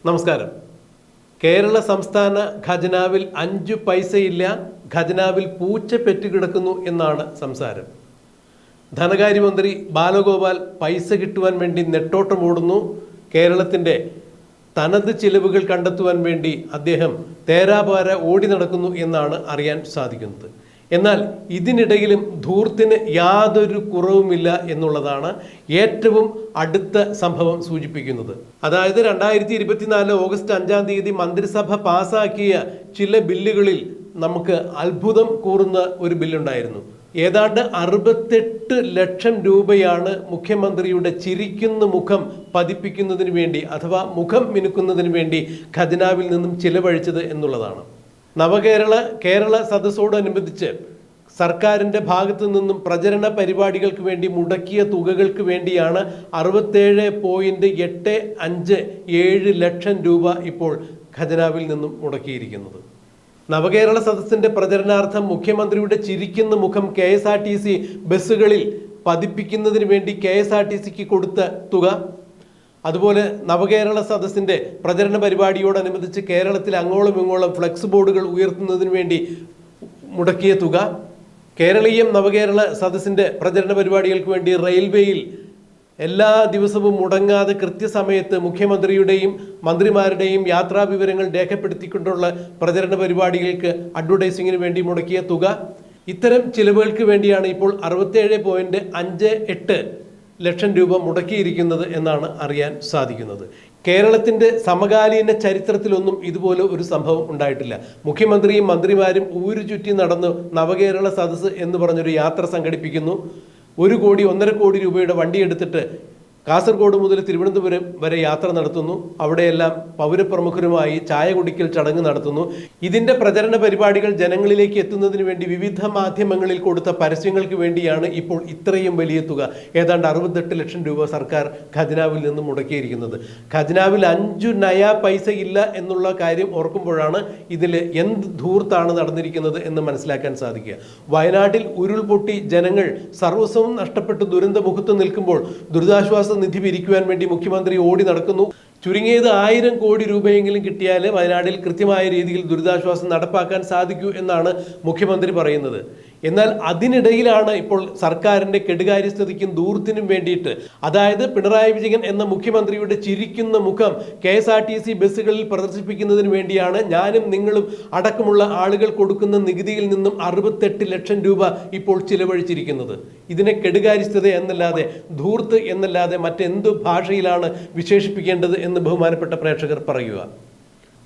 നമസ്കാരം. കേരള സംസ്ഥാന ഖജനാവിൽ 5 പൈസയില്ല, ഖജനാവിൽ പൂച്ച പെറ്റുകിടക്കുന്നു എന്നാണ് സംസാരം. ധനകാര്യമന്ത്രി ബാലഗോപാൽ പൈസ കിട്ടുവാൻ വേണ്ടി നെട്ടോട്ടമോടുന്നു. കേരളത്തിൻ്റെ തനത് ചിലവുകൾ കണ്ടെത്തുവാൻ വേണ്ടി അദ്ദേഹം തേരാപാര ഓടി നടക്കുന്നു എന്നാണ് അറിയാൻ സാധിക്കുന്നത്. എന്നാൽ ഇതിനിടയിലും ധൂർത്തിന് യാതൊരു കുറവുമില്ല എന്നുള്ളതാണ് ഏറ്റവും അടുത്ത സംഭവം സൂചിപ്പിക്കുന്നത്. അതായത് 2024 ഓഗസ്റ്റ് 5-ാം തീയതി മന്ത്രിസഭ പാസാക്കിയ ചില ബില്ലുകളിൽ നമുക്ക് അത്ഭുതം കൂറുന്ന ഒരു ബില്ലുണ്ടായിരുന്നു. ഏതാണ്ട് 68 ലക്ഷം രൂപയാണ് മുഖ്യമന്ത്രിയുടെ ചിരിക്കുന്ന മുഖം പതിപ്പിക്കുന്നതിന് വേണ്ടി അഥവാ മുഖം മിനുക്കുന്നതിന് വേണ്ടി ഖജനാവിൽ നിന്നും ചിലവഴിച്ചത് എന്നുള്ളതാണ്. കേരള സദസ്സോടനുബന്ധിച്ച് സർക്കാരിൻ്റെ ഭാഗത്തു നിന്നും പ്രചരണ പരിപാടികൾക്ക് വേണ്ടി മുടക്കിയ തുകകൾക്ക് വേണ്ടിയാണ് 67.857 ലക്ഷം രൂപ ഇപ്പോൾ ഖജനാവിൽ നിന്നും മുടക്കിയിരിക്കുന്നത്. നവകേരള സദസ്സിൻ്റെ പ്രചരണാർത്ഥം മുഖ്യമന്ത്രിയുടെ ചിരിക്കുന്ന മുഖം KSRTC ബസ്സുകളിൽ പതിപ്പിക്കുന്നതിന് വേണ്ടി KSRTCക്ക് കൊടുത്ത തുക, അതുപോലെ നവകേരള സദസ്സിൻ്റെ പ്രചരണ പരിപാടിയോടനുബന്ധിച്ച് കേരളത്തിൽ അങ്ങോളം ഇങ്ങോളം ഫ്ലെക്സ് ബോർഡുകൾ ഉയർത്തുന്നതിന് വേണ്ടി മുടക്കിയ തുക, കേരളീയം നവകേരള സദസ്സിൻ്റെ പ്രചരണ പരിപാടികൾക്ക് വേണ്ടി റെയിൽവേയിൽ എല്ലാ ദിവസവും മുടങ്ങാതെ കൃത്യസമയത്ത് മുഖ്യമന്ത്രിയുടെയും മന്ത്രിമാരുടെയും യാത്രാ വിവരങ്ങൾ രേഖപ്പെടുത്തിക്കൊണ്ടുള്ള പ്രചരണ പരിപാടികൾക്ക് അഡ്വർടൈസിങ്ങിന് വേണ്ടി മുടക്കിയ തുക, ഇത്തരം ചിലവുകൾക്ക് വേണ്ടിയാണ് ഇപ്പോൾ 67.58 ലക്ഷം രൂപ മുടക്കിയിരിക്കുന്നത് എന്നാണ് അറിയാൻ സാധിക്കുന്നത്. കേരളത്തിൻ്റെ സമകാലീന ചരിത്രത്തിലൊന്നും ഇതുപോലെ ഒരു സംഭവം ഉണ്ടായിട്ടില്ല. മുഖ്യമന്ത്രിയും മന്ത്രിമാരും ഊരു ചുറ്റി നടന്നു നവകേരള സദസ്സ് എന്ന് പറഞ്ഞൊരു യാത്ര സംഘടിപ്പിക്കുന്നു. 1 കോടി 1.5 കോടി രൂപയുടെ വണ്ടി എടുത്തിട്ട് കാസർഗോഡ് മുതൽ തിരുവനന്തപുരം വരെ യാത്ര നടത്തുന്നു. അവിടെയെല്ലാം പൗരപ്രമുഖരുമായി ചായ കുടിക്കൽ ചടങ്ങ് നടത്തുന്നു. ഇതിൻ്റെ പ്രചരണ പരിപാടികൾ ജനങ്ങളിലേക്ക് എത്തുന്നതിന് വേണ്ടി വിവിധ മാധ്യമങ്ങളിൽ കൊടുത്ത പരസ്യങ്ങൾക്ക് വേണ്ടിയാണ് ഇപ്പോൾ ഇത്രയും വലിയ തുക, ഏതാണ്ട് 68 ലക്ഷം രൂപ സർക്കാർ ഖജനാവിൽ നിന്ന് മുടക്കിയിരിക്കുന്നത്. ഖജനാവിൽ 5 നയാ പൈസ ഇല്ല എന്നുള്ള കാര്യം ഓർക്കുമ്പോഴാണ് ഇതിൽ എന്ത് ധൂർത്താണ് നടന്നിരിക്കുന്നത് എന്ന് മനസ്സിലാക്കാൻ സാധിക്കുക. വയനാട്ടിൽ ഉരുൾപൊട്ടി ജനങ്ങൾ സർവസ്വവും നഷ്ടപ്പെട്ട് ദുരന്തമുഖത്ത് നിൽക്കുമ്പോൾ ദുരിതാശ്വാസ നിധി പിരിക്കുവാൻ വേണ്ടി മുഖ്യമന്ത്രി ഓടി നടക്കുന്നു. ചുരുങ്ങിയത് 1000 കോടി രൂപയെങ്കിലും കിട്ടിയാൽ വയനാട്ടിൽ കൃത്യമായ രീതിയിൽ ദുരിതാശ്വാസം നടപ്പാക്കാൻ സാധിക്കൂ എന്നാണ് മുഖ്യമന്ത്രി പറയുന്നത്. എന്നാൽ അതിനിടയിലാണ് ഇപ്പോൾ സർക്കാരിൻ്റെ കെടുകാര്യസ്ഥതയ്ക്കും ധൂർത്തിനും വേണ്ടിയിട്ട്, അതായത് പിണറായി വിജയൻ എന്ന മുഖ്യമന്ത്രിയുടെ ചിരിക്കുന്ന മുഖം KSRTC ബസ്സുകളിൽ പ്രദർശിപ്പിക്കുന്നതിന് വേണ്ടിയാണ് ഞാനും നിങ്ങളും അടക്കമുള്ള ആളുകൾ കൊടുക്കുന്ന നികുതിയിൽ നിന്നും 68 ലക്ഷം രൂപ ഇപ്പോൾ ചിലവഴിച്ചിരിക്കുന്നത്. ഇതിനെ കെടുകാര്യസ്ഥത എന്നല്ലാതെ ധൂർത്ത് എന്നല്ലാതെ മറ്റെന്തു ഭാഷയിലാണ് വിശേഷിപ്പിക്കേണ്ടത് എന്ന് ബഹുമാനപ്പെട്ട പ്രേക്ഷകർ പറയുക.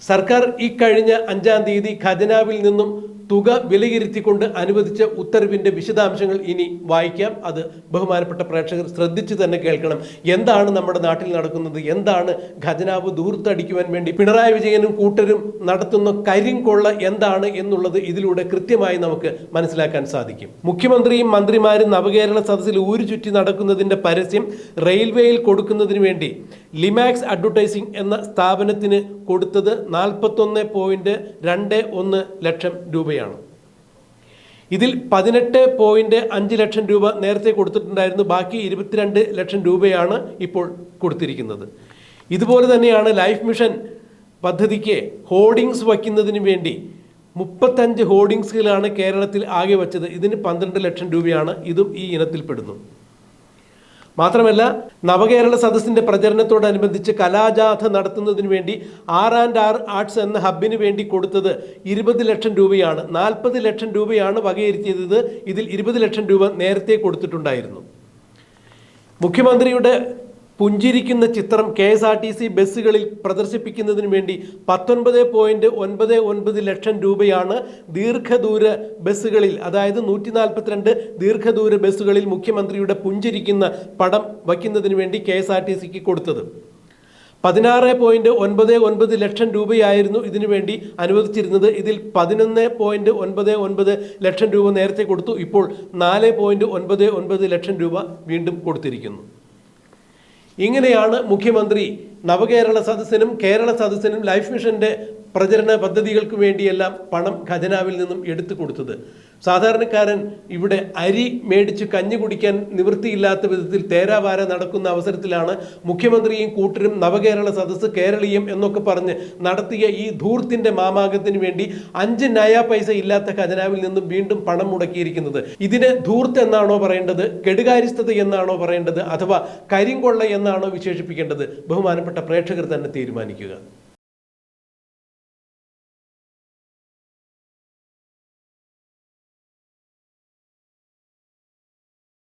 സർക്കാർ ഇക്കഴിഞ്ഞ 5-ാം തീയതി ഖജനാവിൽ നിന്നും തുക വിലയിരുത്തിക്കൊണ്ട് അനുവദിച്ച ഉത്തരവിൻ്റെ വിശദാംശങ്ങൾ ഇനി വായിക്കാം. അത് ബഹുമാനപ്പെട്ട പ്രേക്ഷകർ ശ്രദ്ധിച്ച് തന്നെ കേൾക്കണം. എന്താണ് നമ്മുടെ നാട്ടിൽ നടക്കുന്നത്, എന്താണ് ഖജനാവ് ധൂർത്തടിക്കുവാൻ വേണ്ടി പിണറായി വിജയനും കൂട്ടരും നടത്തുന്ന കരിങ്കൊള്ള എന്താണ് എന്നുള്ളത് ഇതിലൂടെ കൃത്യമായി നമുക്ക് മനസ്സിലാക്കാൻ സാധിക്കും. മുഖ്യമന്ത്രിയും മന്ത്രിമാരും നവകേരള സദസ്സിൽ ഊരു ചുറ്റി നടക്കുന്നതിൻ്റെ പരസ്യം റെയിൽവേയിൽ കൊടുക്കുന്നതിന് വേണ്ടി ലിമാക്സ് അഡ്വർടൈസിംഗ് എന്ന സ്ഥാപനത്തിന് കൊടുത്തത് 41.21 ലക്ഷം രൂപയാണ്. ഇതിൽ 18.5 ലക്ഷം രൂപ നേരത്തെ കൊടുത്തിട്ടുണ്ടായിരുന്നു. ബാക്കി 22 ലക്ഷം രൂപയാണ് ഇപ്പോൾ കൊടുത്തിരിക്കുന്നത്. ഇതുപോലെ തന്നെയാണ് ലൈഫ് മിഷൻ പദ്ധതിക്ക് ഹോർഡിങ്സ് വയ്ക്കുന്നതിന് വേണ്ടി 35 ഹോർഡിങ്സുകളാണ് കേരളത്തിൽ ആകെ വച്ചത്. ഇതിന് 12 ലക്ഷം രൂപയാണ്. ഇതും ഈ ഇനത്തിൽപ്പെടുന്നു. മാത്രമല്ല, നവകേരള സദസ്സിൻ്റെ പ്രചരണത്തോടനുബന്ധിച്ച് കലാജാഥ നടത്തുന്നതിന് വേണ്ടി R&R ആർട്സ് എന്ന ഹബിന് വേണ്ടി കൊടുത്തത് 20 ലക്ഷം രൂപയാണ്. 40 ലക്ഷം രൂപയാണ് വകയിരുത്തിയത്. ഇതിൽ 20 ലക്ഷം രൂപ നേരത്തെ കൊടുത്തിട്ടുണ്ടായിരുന്നു. മുഖ്യമന്ത്രിയുടെ പുഞ്ചിരിക്കുന്ന ചിത്രം KSRTC ബസ്സുകളിൽ പ്രദർശിപ്പിക്കുന്നതിന് വേണ്ടി 19.99 ലക്ഷം രൂപയാണ് ദീർഘദൂര ബസ്സുകളിൽ, അതായത് 142 ദീർഘദൂര ബസ്സുകളിൽ മുഖ്യമന്ത്രിയുടെ പുഞ്ചിരിക്കുന്ന പടം വയ്ക്കുന്നതിന് വേണ്ടി KSRTCക്ക് കൊടുത്തത്. 16.99 ലക്ഷം രൂപയായിരുന്നു ഇതിനു വേണ്ടി അനുവദിച്ചിരുന്നത്. ഇതിൽ 11.99 ലക്ഷം രൂപ നേരത്തെ കൊടുത്തു. ഇപ്പോൾ 4.99 ലക്ഷം രൂപ വീണ്ടും കൊടുത്തിരിക്കുന്നു. ഇങ്ങനെയാണ് മുഖ്യമന്ത്രി നവകേരള സദസ്സിനും കേരള സദസ്സിനും ലൈഫ് മിഷൻ്റെ പ്രചരണ പദ്ധതികൾക്ക് വേണ്ടിയെല്ലാം പണം ഖജനാവിൽ നിന്നും എടുത്തു കൊടുത്തത്. സാധാരണക്കാരൻ ഇവിടെ അരി മേടിച്ച് കഞ്ഞി കുടിക്കാൻ നിവൃത്തിയില്ലാത്ത വിധത്തിൽ തേരാവാര നടക്കുന്ന അവസരത്തിലാണ് മുഖ്യമന്ത്രിയും കൂട്ടരും നവകേരള സദസ്സ് കേരളീയം എന്നൊക്കെ പറഞ്ഞ് നടത്തിയ ഈ ധൂർത്തിന്റെ മാമാകത്തിന് വേണ്ടി 5 നയാ പൈസ ഇല്ലാത്ത ഖജനാവിൽ നിന്നും വീണ്ടും പണം മുടക്കിയിരിക്കുന്നത്. ഇതിന് ധൂർത്ത് എന്നാണോ പറയേണ്ടത്, കെടുകാര്യസ്ഥത എന്നാണോ പറയേണ്ടത്, അഥവാ കരിങ്കൊള്ള എന്നാണോ വിശേഷിപ്പിക്കേണ്ടത്? ബഹുമാനപ്പെട്ട പ്രേക്ഷകർ തന്നെ തീരുമാനിക്കുക.